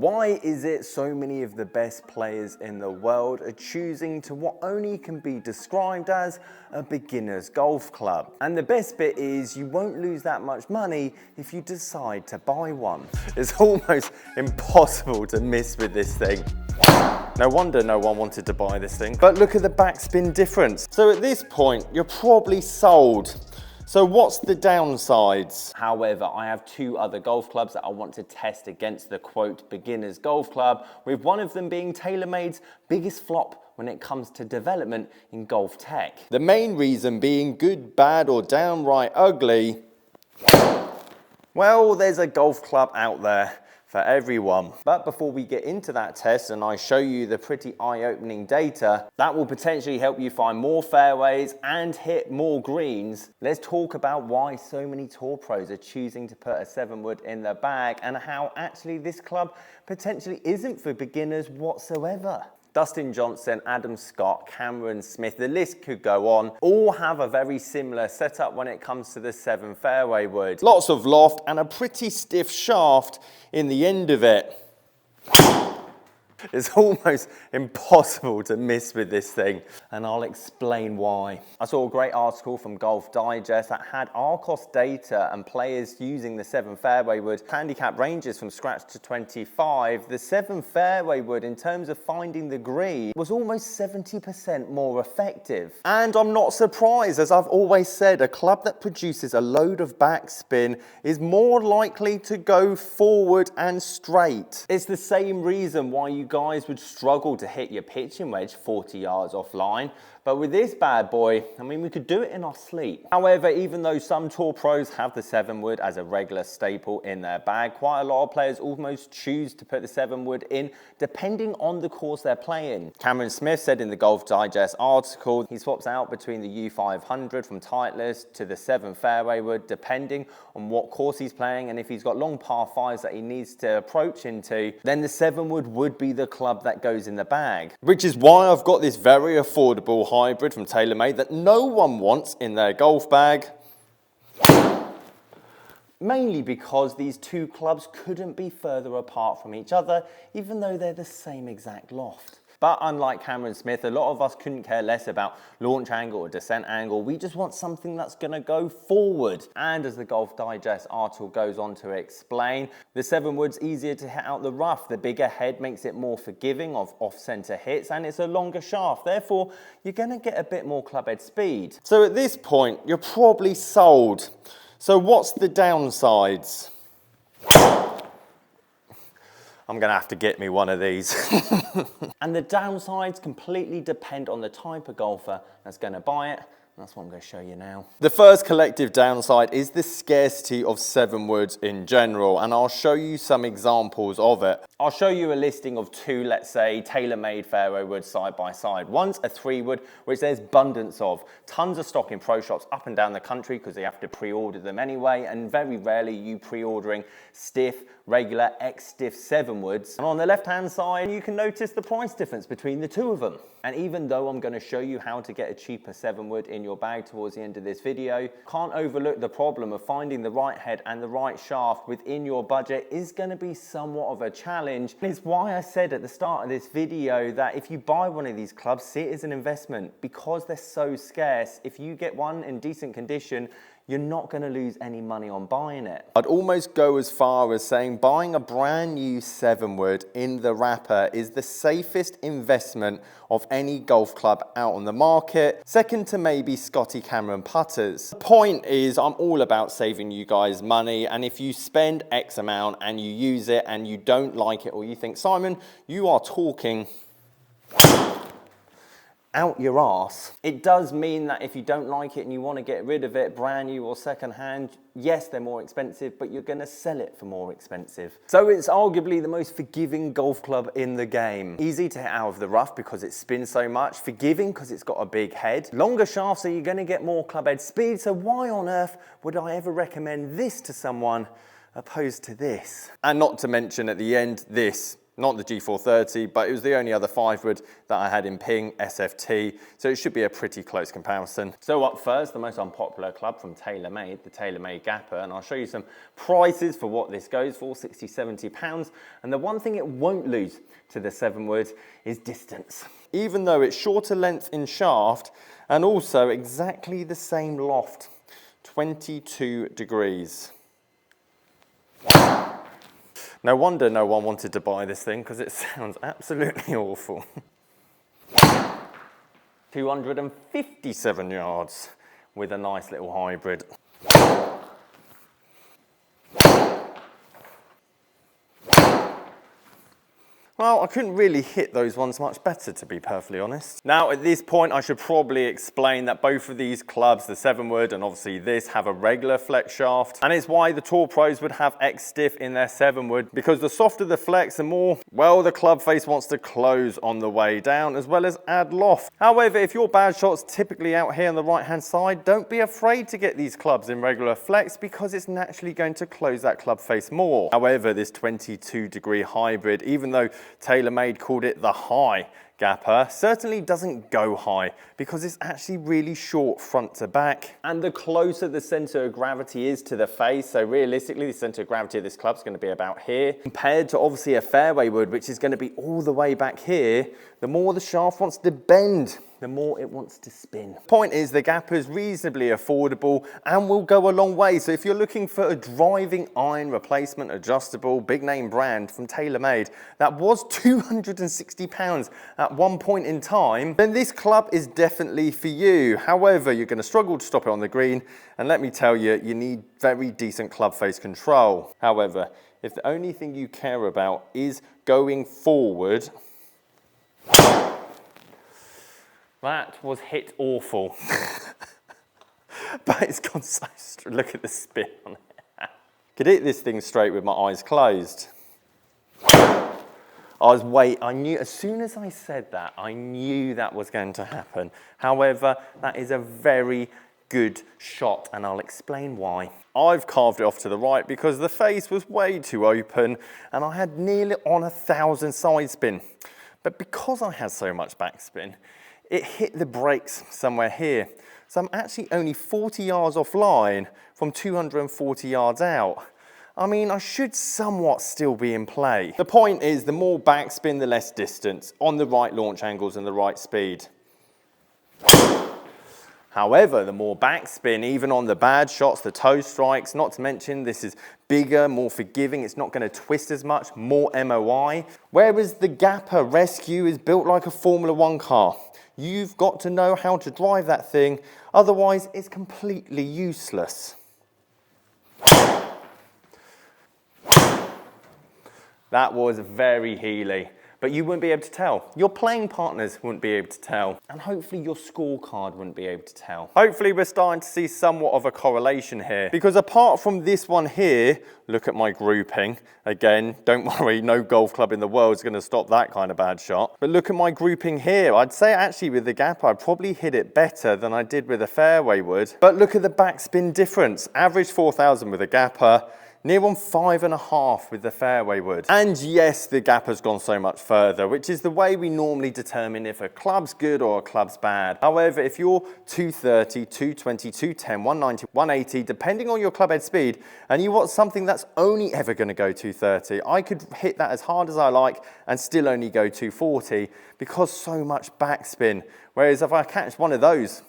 Why is it so many of the best players in the world are choosing to what only can be described as a beginner's golf club? And the best bit is you won't lose that much money if you decide to buy one. It's almost impossible to miss with this thing. No wonder no one wanted to buy this thing. But look at the backspin difference. So at this point, you're probably sold. So what's the downsides? However, I have two other golf clubs that I want to test against the quote beginner's golf club, with one of them being TaylorMade's biggest flop when it comes to development in golf tech. The main reason being good, bad, or downright ugly. Well, there's a golf club out there for everyone. But before we get into that test and I show you the pretty eye-opening data that will potentially help you find more fairways and hit more greens, let's talk about why so many tour pros are choosing to put a 7-wood in their bag and how actually this club potentially isn't for beginners whatsoever. Dustin Johnson, Adam Scott, Cameron Smith, the list could go on, all have a very similar setup when it comes to the 7 fairway wood. Lots of loft and a pretty stiff shaft in the end of it. It's almost impossible to miss with this thing, and I'll explain why. I saw a great article from Golf Digest that had Arcos data and players using the 7 fairway wood handicap ranges from scratch to 25. The 7 fairway wood, in terms of finding the green, was almost 70% more effective. And I'm not surprised, as I've always said, a club that produces a load of backspin is more likely to go forward and straight. It's the same reason why you guys would struggle to hit your pitching wedge 40 yards offline. But with this bad boy, I mean, we could do it in our sleep. However, even though some tour pros have the 7-wood as a regular staple in their bag, quite a lot of players almost choose to put the 7-wood in depending on the course they're playing. Cameron Smith said in the Golf Digest article, he swaps out between the U500 from Titleist to the 7 fairway wood depending on what course he's playing, and if he's got long par 5s that he needs to approach into, then the 7-wood would be the club that goes in the bag. Which is why I've got this very affordable hybrid from TaylorMade that no one wants in their golf bag. Mainly because these two clubs couldn't be further apart from each other, even though they're the same exact loft. But unlike Cameron Smith, a lot of us couldn't care less about launch angle or descent angle. We just want something that's going to go forward. And as the Golf Digest article goes on to explain, the 7-wood's easier to hit out the rough. The bigger head makes it more forgiving of off-center hits, and it's a longer shaft. Therefore, you're going to get a bit more clubhead speed. So at this point, you're probably sold. So what's the downsides? I'm gonna have to get me one of these. And the downsides completely depend on the type of golfer that's gonna buy it. That's what I'm going to show you now. The first collective downside is the scarcity of 7-woods in general, and I'll show you some examples of it. I'll show you a listing of two, let's say, TaylorMade fairway woods side by side. One's a 3-wood, which there's abundance of. Tons of stock in pro shops up and down the country because they have to pre-order them anyway, and very rarely you pre-ordering stiff, regular, X-stiff 7-woods. And on the left-hand side, you can notice the price difference between the two of them. And even though I'm going to show you how to get a cheaper 7-wood in your bag towards the end of this video, can't overlook the problem of finding the right head and the right shaft within your budget is going to be somewhat of a challenge. And it's why I said at the start of this video that if you buy one of these clubs, see it as an investment. Because they're so scarce, if you get one in decent condition, you're not going to lose any money on buying it. I'd almost go as far as saying buying a brand new 7-wood in the wrapper is the safest investment of any golf club out on the market, second to maybe Scotty Cameron putters. The point is, I'm all about saving you guys money, and if you spend X amount and you use it and you don't like it, or you think, Simon, you are talking out your arse. It does mean that if you don't like it and you want to get rid of it, brand new or second hand, yes, they're more expensive, but you're going to sell it for more expensive. So it's arguably the most forgiving golf club in the game. Easy to hit out of the rough because it spins so much, forgiving because it's got a big head, longer shaft so you're going to get more clubhead speed, so why on earth would I ever recommend this to someone opposed to this? And not to mention at the end, this. not the G430, but it was the only other 5-wood that I had in ping, SFT, so it should be a pretty close comparison. So up first, the most unpopular club from TaylorMade, the TaylorMade Gapper, and I'll show you some prices for what this goes for, 60, 70 pounds, and the one thing it won't lose to the 7-wood is distance. Even though it's shorter length in shaft, and also exactly the same loft, 22 degrees. No wonder no one wanted to buy this thing, because it sounds absolutely awful. 257 yards with a nice little hybrid. Well, I couldn't really hit those ones much better, to be perfectly honest. Now, at this point, I should probably explain that both of these clubs, the 7-wood and obviously this, have a regular flex shaft. And it's why the Tour Pros would have X stiff in their 7-wood, because the softer the flex, the more, well, the club face wants to close on the way down, as well as add loft. However, if your bad shot's typically out here on the right-hand side, don't be afraid to get these clubs in regular flex, because it's naturally going to close that club face more. However, this 22-degree hybrid, even though TaylorMade called it the high Gapper, certainly doesn't go high, because it's actually really short front to back. And the closer the center of gravity is to the face, so realistically the center of gravity of this club is going to be about here, compared to obviously a fairway wood, which is going to be all the way back here, the more the shaft wants to bend, the more it wants to spin. Point is, the Gapper is reasonably affordable and will go a long way. So if you're looking for a driving iron replacement, adjustable, big name brand from TaylorMade that was £260 at one point in time, then this club is definitely for you. However, you're going to struggle to stop it on the green, and let me tell you, you need very decent club face control. However, if the only thing you care about is going forward, that was hit awful. But it's gone so straight. Look at the spin on it. Could hit this thing straight with my eyes closed. I knew, as soon as I said that, I knew that was going to happen. However, that is a very good shot, and I'll explain why. I've carved it off to the right because the face was way too open, and I had nearly on 1,000 side spin. But because I had so much backspin, it hit the brakes somewhere here. So I'm actually only 40 yards offline from 240 yards out. I mean, I should somewhat still be in play. The point is, the more backspin, the less distance on the right launch angles and the right speed. However, the more backspin, even on the bad shots, the toe strikes, not to mention this is bigger, more forgiving, it's not going to twist as much, more MOI. Whereas the Gapper Rescue is built like a Formula 1 car. You've got to know how to drive that thing, otherwise it's completely useless. That was very heely, but you wouldn't be able to tell. Your playing partners wouldn't be able to tell, and hopefully your scorecard wouldn't be able to tell. Hopefully we're starting to see somewhat of a correlation here, because apart from this one here, look at my grouping. Again, don't worry, no golf club in the world is going to stop that kind of bad shot. But look at my grouping here. I'd say actually with the Gapper, I probably hit it better than I did with a fairway wood. But look at the backspin difference. Average 4,000 with a Gapper, near on 5.5 with the fairway wood. And yes, the Gapper's gone so much further, which is the way we normally determine if a club's good or a club's bad. However, if you're 230, 220, 210, 190, 180, depending on your club head speed, and you want something that's only ever going to go 230, I could hit that as hard as I like and still only go 240 because so much backspin. Whereas if I catch one of those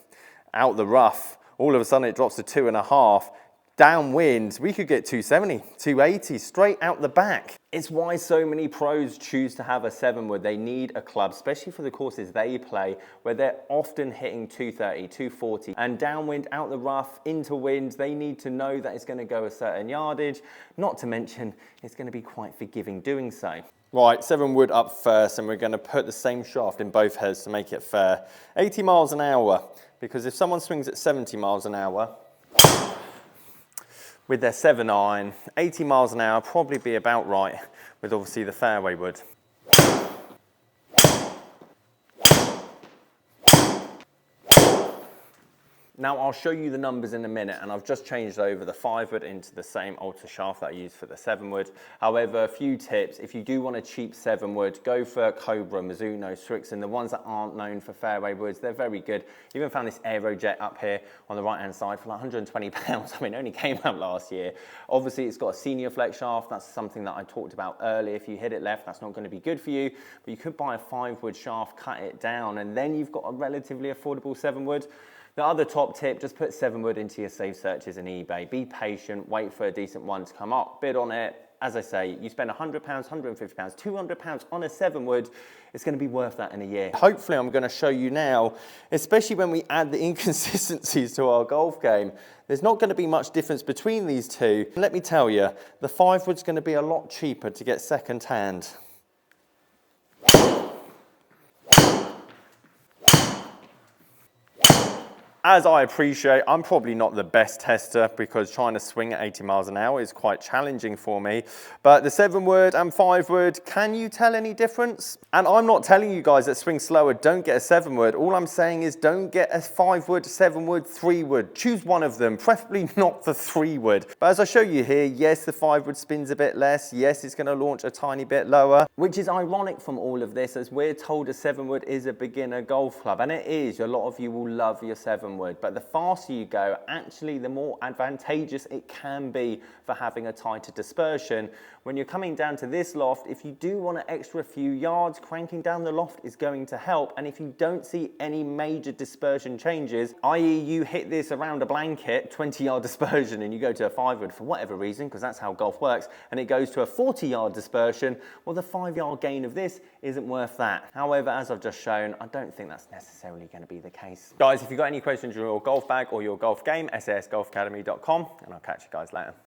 out the rough, all of a sudden it drops to 2.5, downwind, we could get 270, 280 straight out the back. It's why so many pros choose to have a 7-wood. They need a club, especially for the courses they play, where they're often hitting 230, 240, and downwind, out the rough, into wind, they need to know that it's going to go a certain yardage, not to mention it's going to be quite forgiving doing so. Right, 7-wood up first, and we're going to put the same shaft in both heads to make it fair. 80 miles an hour, because if someone swings at 70 miles an hour, with their 7-iron, 80 miles an hour probably be about right with obviously the fairway wood. Now I'll show you the numbers in a minute, and I've just changed over the 5 wood into the same Ultra shaft that I used for the 7 wood. However, a few tips: if you do want a cheap 7 wood, go for Cobra, Mizuno, Strixon, the ones that aren't known for fairway woods. They're very good. Even found this Aerojet up here on the right hand side for like £120. I mean, it only came out last year. Obviously it's got a senior flex shaft. That's something that I talked about earlier. If you hit it left, that's not going to be good for you, but you could buy a 5 wood shaft, cut it down, and then you've got a relatively affordable 7 wood. The other top tip, just put 7 wood into your save searches in eBay. Be patient, wait for a decent one to come up, bid on it. As I say, you spend £100, £150, £200 on a 7 wood, it's going to be worth that in a year. Hopefully I'm going to show you now, especially when we add the inconsistencies to our golf game, there's not going to be much difference between these two. Let me tell you, the 5 wood's going to be a lot cheaper to get second hand. As I appreciate, I'm probably not the best tester because trying to swing at 80 miles an hour is quite challenging for me. But the 7 wood and 5 wood, can you tell any difference? And I'm not telling you guys that swing slower, don't get a 7 wood. All I'm saying is don't get a 5 wood, 7 wood, 3 wood. Choose one of them, preferably not the 3 wood. But as I show you here, yes, the 5 wood spins a bit less. Yes, it's going to launch a tiny bit lower, which is ironic from all of this, as we're told a 7 wood is a beginner golf club. And it is. A lot of you will love your 7 wood, but the faster you go, actually the more advantageous it can be for having a tighter dispersion. When you're coming down to this loft, if you do want an extra few yards, cranking down the loft is going to help. And if you don't see any major dispersion changes, i.e. you hit this around a blanket, 20-yard dispersion, and you go to a 5 wood for whatever reason, because that's how golf works, and it goes to a 40-yard dispersion, well, the 5-yard gain of this isn't worth that. However, as I've just shown, I don't think that's necessarily going to be the case. Guys, if you've got any questions on your golf bag or your golf game, sasgolfacademy.com, and I'll catch you guys later.